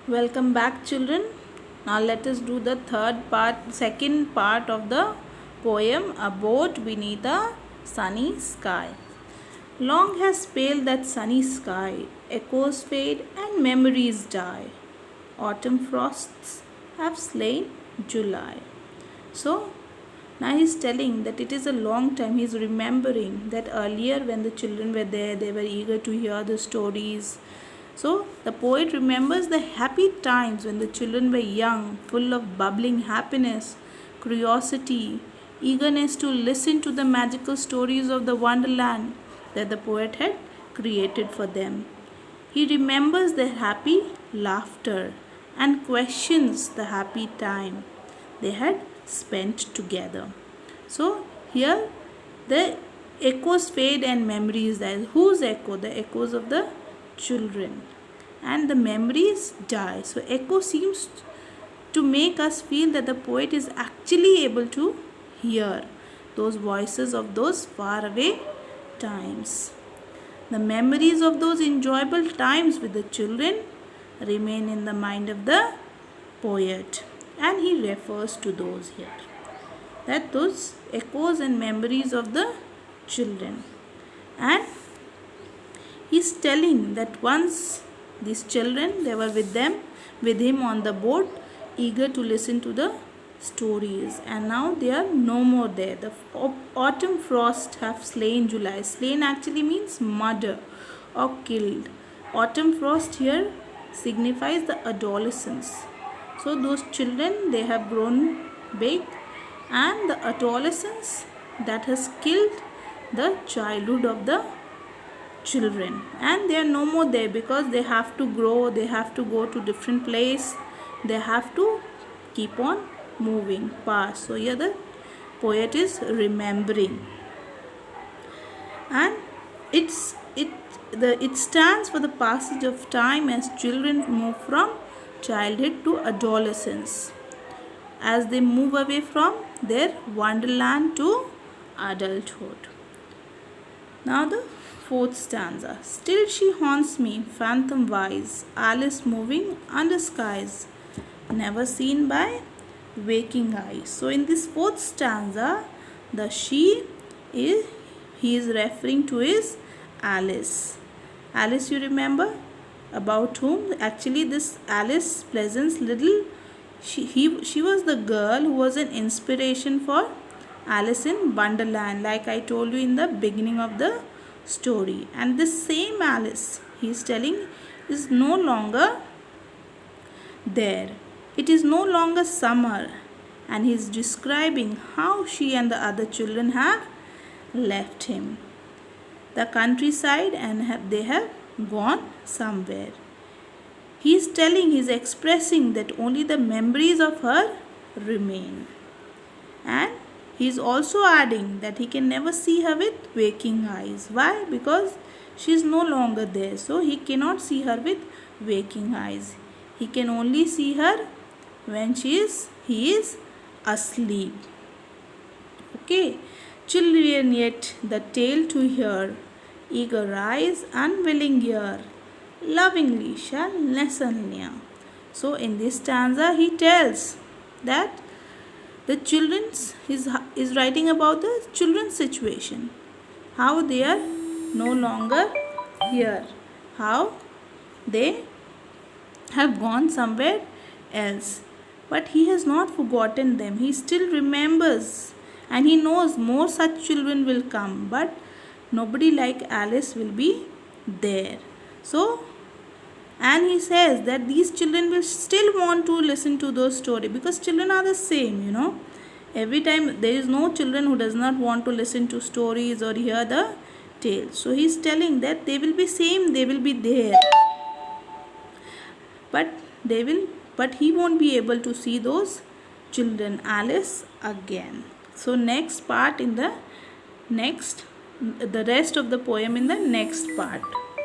Welcome back, children. Now let us do the second part of the poem A Boat Beneath a Sunny Sky. Long has paled that sunny sky, echoes fade and memories die. Autumn frosts have slain July. So now he's telling that it is a long time. He's remembering that earlier when the children were there, they were eager to hear the stories. So the poet remembers the happy times when the children were young, full of bubbling happiness, curiosity, eagerness to listen to the magical stories of the wonderland that the poet had created for them. He remembers their happy laughter and questions the happy time they had spent together. So here the echoes fade and memories die. Whose echo? The echoes of the children. And the memories die. So echo seems to make us feel that the poet is actually able to hear those voices of those faraway times. The memories of those enjoyable times with the children remain in the mind of the poet, and he refers to those here. That those echoes and memories of the children. And he's telling that once these children, they were with him on the boat, eager to listen to the stories, and now they are no more there. The autumn frost have slain July. Slain actually means murder or killed. Autumn frost here signifies the adolescence. So those children, they have grown big, and the adolescence that has killed the childhood of the children, and they are no more there because they have to grow, they have to go to different place, they have to keep on moving past. So here the poet is remembering, and it stands for the passage of time as children move from childhood to adolescence, as they move away from their wonderland to adulthood. Now the fourth stanza. Still she haunts me, phantom wise, Alice moving under skies, never seen by waking eyes. So in this fourth stanza, the he is referring to is Alice. Alice, you remember about whom? Actually, this Alice Pleasance little, she was the girl who was an inspiration for Alice in Wonderland, like I told you in the beginning of the story. And this same Alice, he is telling, is no longer there. It is no longer summer, and he is describing how she and the other children have left him, the countryside, and they have gone somewhere. He is telling, he is expressing that only the memories of her remain. And he is also adding that he can never see her with waking eyes. Why? Because she is no longer there. So he cannot see her with waking eyes. He can only see her when he is asleep. Okay. Children yet the tale to hear, eager eyes, unwilling ear, lovingly shall nestle near. So in this stanza he tells that the children's is writing about the children's situation, how they are no longer here, how they have gone somewhere else, but he has not forgotten them. He still remembers, and he knows more such children will come, but nobody like Alice will be there. So, and he says that these children will still want to listen to those stories, because children are the same. Every time there is no children who does not want to listen to stories or hear the tales. So he is telling that they will be same, they will be there, but he won't be able to see those children, Alice, again. So next part in the rest of the poem in the next part.